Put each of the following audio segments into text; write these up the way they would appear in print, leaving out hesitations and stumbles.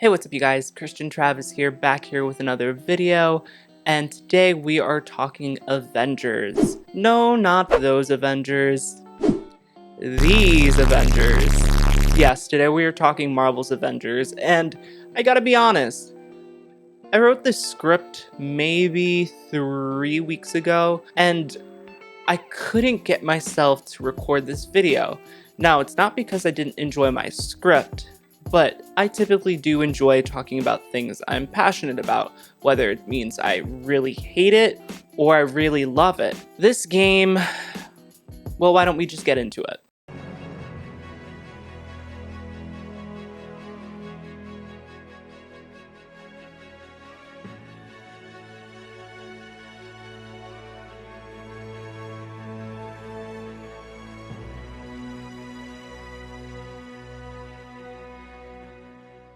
Hey, what's up you guys? Christian Travis here, back here with another video, and today we are talking Avengers. No, not those Avengers. These Avengers. Yes, today we are talking Marvel's Avengers, and I gotta be honest, I wrote this script maybe 3 weeks ago, and I couldn't get myself to record this video. Now, it's not because I didn't enjoy my script, but I typically do enjoy talking about things I'm passionate about, whether it means I really hate it or I really love it. This game, well, why don't we just get into it?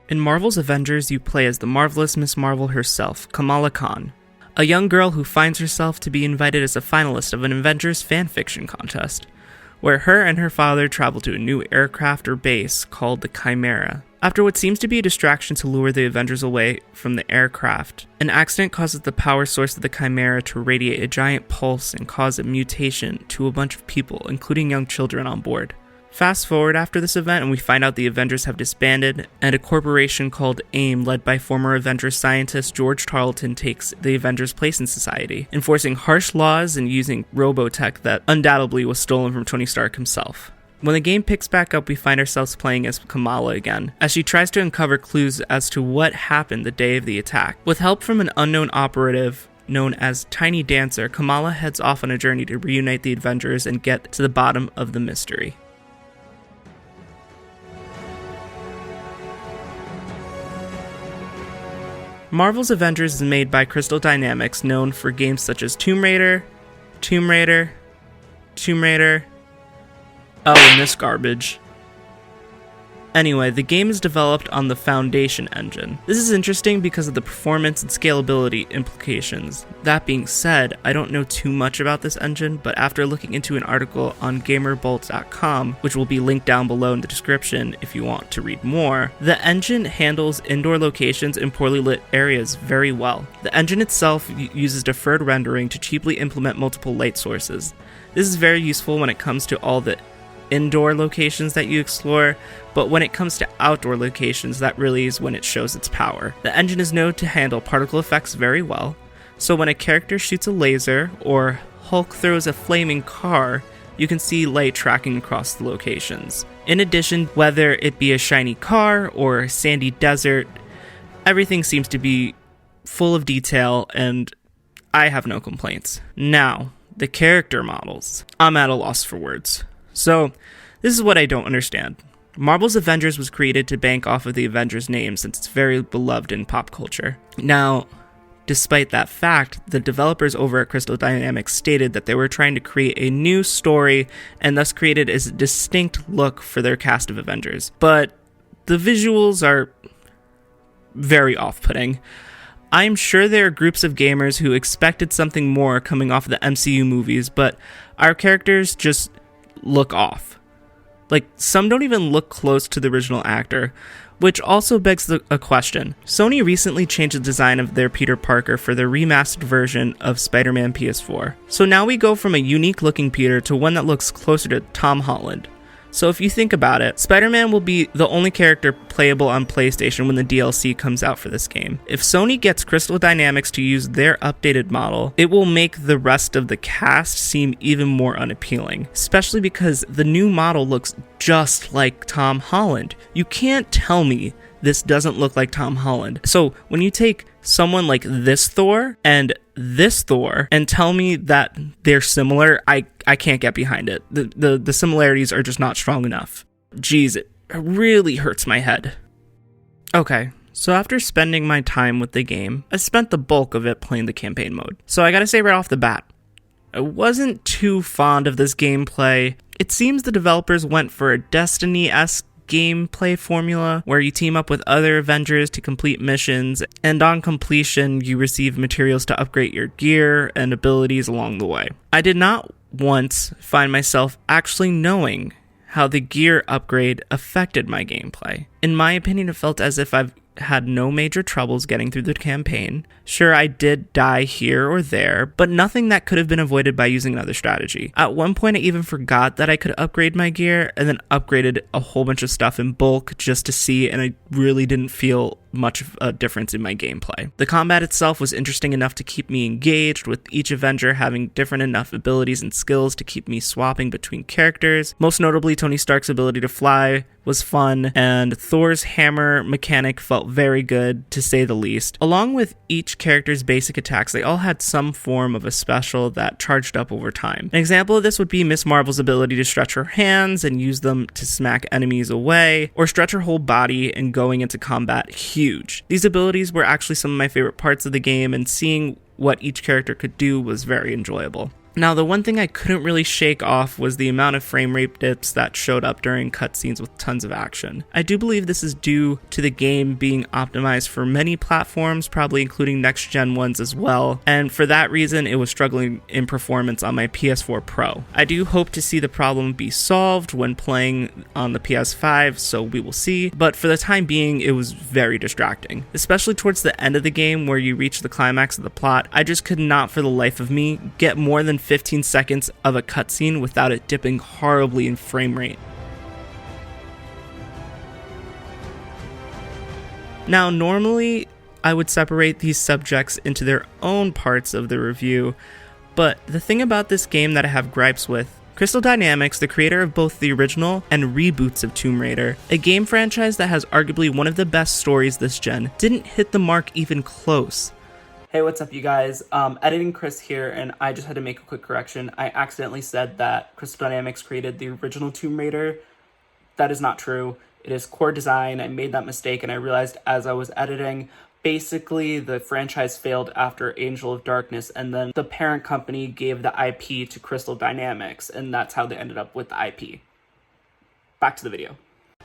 In Marvel's Avengers, you play as the marvelous Miss Marvel herself, Kamala Khan, a young girl who finds herself to be invited as a finalist of an Avengers fanfiction contest, where her and her father travel to a new aircraft or base called the Chimera. After what seems to be a distraction to lure the Avengers away from the aircraft, an accident causes the power source of the Chimera to radiate a giant pulse and cause a mutation to a bunch of people, including young children on board. Fast forward after this event and we find out the Avengers have disbanded, and a corporation called AIM, led by former Avengers scientist George Tarleton, takes the Avengers' place in society, enforcing harsh laws and using robotech that undoubtedly was stolen from Tony Stark himself. When the game picks back up, we find ourselves playing as Kamala again, as she tries to uncover clues as to what happened the day of the attack. With help from an unknown operative known as Tiny Dancer, Kamala heads off on a journey to reunite the Avengers and get to the bottom of the mystery. Marvel's Avengers is made by Crystal Dynamics, known for games such as Tomb Raider, and this garbage. Anyway, the game is developed on the Foundation engine. This is interesting because of the performance and scalability implications. That being said, I don't know too much about this engine, but after looking into an article on gamerbolt.com, which will be linked down below in the description if you want to read more, the engine handles indoor locations in poorly lit areas very well. The engine itself uses deferred rendering to cheaply implement multiple light sources. This is very useful when it comes to all the indoor locations that you explore, but when it comes to outdoor locations, that really is when it shows its power. The engine is known to handle particle effects very well, so when a character shoots a laser or Hulk throws a flaming car, you can see light tracking across the locations. In addition, whether it be a shiny car or a sandy desert, everything seems to be full of detail and I have no complaints. Now, the character models. I'm at a loss for words. So, this is what I don't understand. Marvel's Avengers was created to bank off of the Avengers name since it's very beloved in pop culture. Now, despite that fact, the developers over at Crystal Dynamics stated that they were trying to create a new story and thus created a distinct look for their cast of Avengers. But the visuals are very off-putting. I'm sure there are groups of gamers who expected something more coming off of the MCU movies, but our characters just look off. Like, some don't even look close to the original actor, which also begs a question. Sony recently changed the design of their Peter Parker for their remastered version of Spider-Man PS4. So now we go from a unique looking Peter to one that looks closer to Tom Holland. So if you think about it, Spider-Man will be the only character playable on PlayStation when the DLC comes out for this game. If Sony gets Crystal Dynamics to use their updated model, it will make the rest of the cast seem even more unappealing, especially because the new model looks just like Tom Holland. You can't tell me this doesn't look like Tom Holland. So when you take someone like this Thor and tell me that they're similar, I can't get behind it. The similarities are just not strong enough. Jeez, it really hurts my head. Okay, so after spending my time with the game, I spent the bulk of it playing the campaign mode. So I gotta say right off the bat, I wasn't too fond of this gameplay. It seems the developers went for a Destiny-esque gameplay formula where you team up with other Avengers to complete missions, and on completion you receive materials to upgrade your gear and abilities along the way. I did not once find myself actually knowing how the gear upgrade affected my gameplay. In my opinion, it felt as if I've had no major troubles getting through the campaign. Sure, I did die here or there, but nothing that could have been avoided by using another strategy. At one point, I even forgot that I could upgrade my gear, and then upgraded a whole bunch of stuff in bulk just to see, and I really didn't feel much of a difference in my gameplay. The combat itself was interesting enough to keep me engaged, with each Avenger having different enough abilities and skills to keep me swapping between characters. Most notably, Tony Stark's ability to fly was fun, and Thor's hammer mechanic felt very good, to say the least. Along with each character's basic attacks, they all had some form of a special that charged up over time. An example of this would be Miss Marvel's ability to stretch her hands and use them to smack enemies away, or stretch her whole body and going into combat huge. These abilities were actually some of my favorite parts of the game, and seeing what each character could do was very enjoyable. Now, the one thing I couldn't really shake off was the amount of frame rate dips that showed up during cutscenes with tons of action. I do believe this is due to the game being optimized for many platforms, probably including next-gen ones as well, and for that reason, it was struggling in performance on my PS4 Pro. I do hope to see the problem be solved when playing on the PS5, so we will see, but for the time being, it was very distracting. Especially towards the end of the game where you reach the climax of the plot, I just could not for the life of me get more than 15 seconds of a cutscene without it dipping horribly in frame rate. Now, normally I would separate these subjects into their own parts of the review, but the thing about this game that I have gripes with, Crystal Dynamics, the creator of both the original and reboots of Tomb Raider, a game franchise that has arguably one of the best stories this gen, didn't hit the mark even close. Hey, what's up, you guys? Editing Chris here, and I just had to make a quick correction. I accidentally said that Crystal Dynamics created the original Tomb Raider. That is not true. It is Core Design. I made that mistake, and I realized as I was editing, basically the franchise failed after Angel of Darkness, and then the parent company gave the IP to Crystal Dynamics, and that's how they ended up with the IP. Back to the video.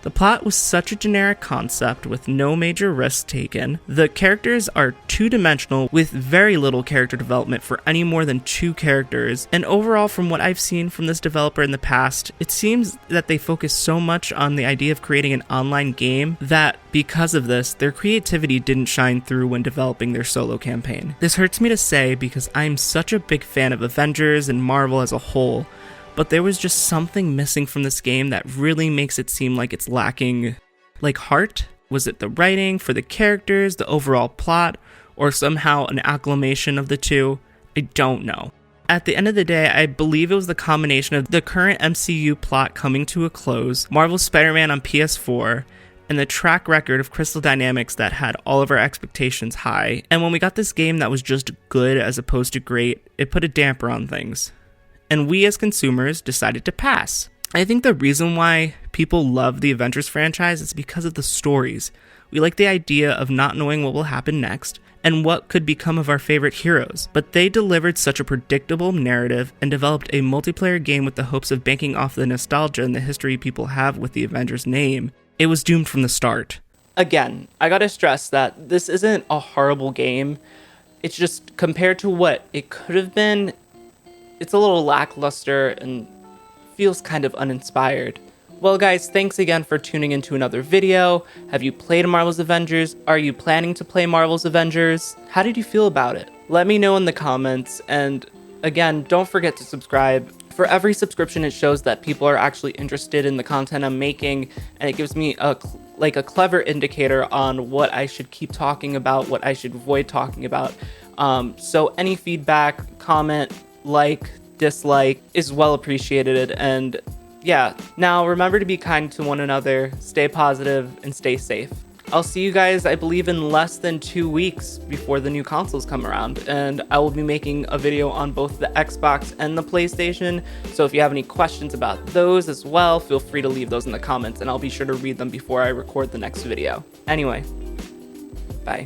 The plot was such a generic concept with no major risks taken. The characters are two-dimensional with very little character development for any more than two characters, and overall from what I've seen from this developer in the past, it seems that they focus so much on the idea of creating an online game that because of this, their creativity didn't shine through when developing their solo campaign. This hurts me to say because I'm such a big fan of Avengers and Marvel as a whole, but there was just something missing from this game that really makes it seem like it's lacking, like, heart? Was it the writing for the characters, the overall plot, or somehow an acclamation of the two? I don't know. At the end of the day, I believe it was the combination of the current MCU plot coming to a close, Marvel's Spider-Man on PS4, and the track record of Crystal Dynamics that had all of our expectations high. And when we got this game that was just good as opposed to great, it put a damper on things. And we as consumers decided to pass. I think the reason why people love the Avengers franchise is because of the stories. We like the idea of not knowing what will happen next and what could become of our favorite heroes, but they delivered such a predictable narrative and developed a multiplayer game with the hopes of banking off the nostalgia and the history people have with the Avengers name. It was doomed from the start. Again, I gotta stress that this isn't a horrible game. It's just compared to what it could have been, it's a little lackluster and feels kind of uninspired. Well guys, thanks again for tuning into another video. Have you played Marvel's Avengers? Are you planning to play Marvel's Avengers? How did you feel about it? Let me know in the comments, and again, don't forget to subscribe. For every subscription, it shows that people are actually interested in the content I'm making, and it gives me a clever indicator on what I should keep talking about, what I should avoid talking about. So any feedback, comment, like, dislike is well appreciated, and yeah, now remember to be kind to one another, stay positive, and stay safe. I'll see you guys, I believe, in less than 2 weeks before the new consoles come around, and I will be making a video on both the Xbox and the PlayStation, so if you have any questions about those as well, feel free to leave those in the comments, and I'll be sure to read them before I record the next video. Anyway, bye.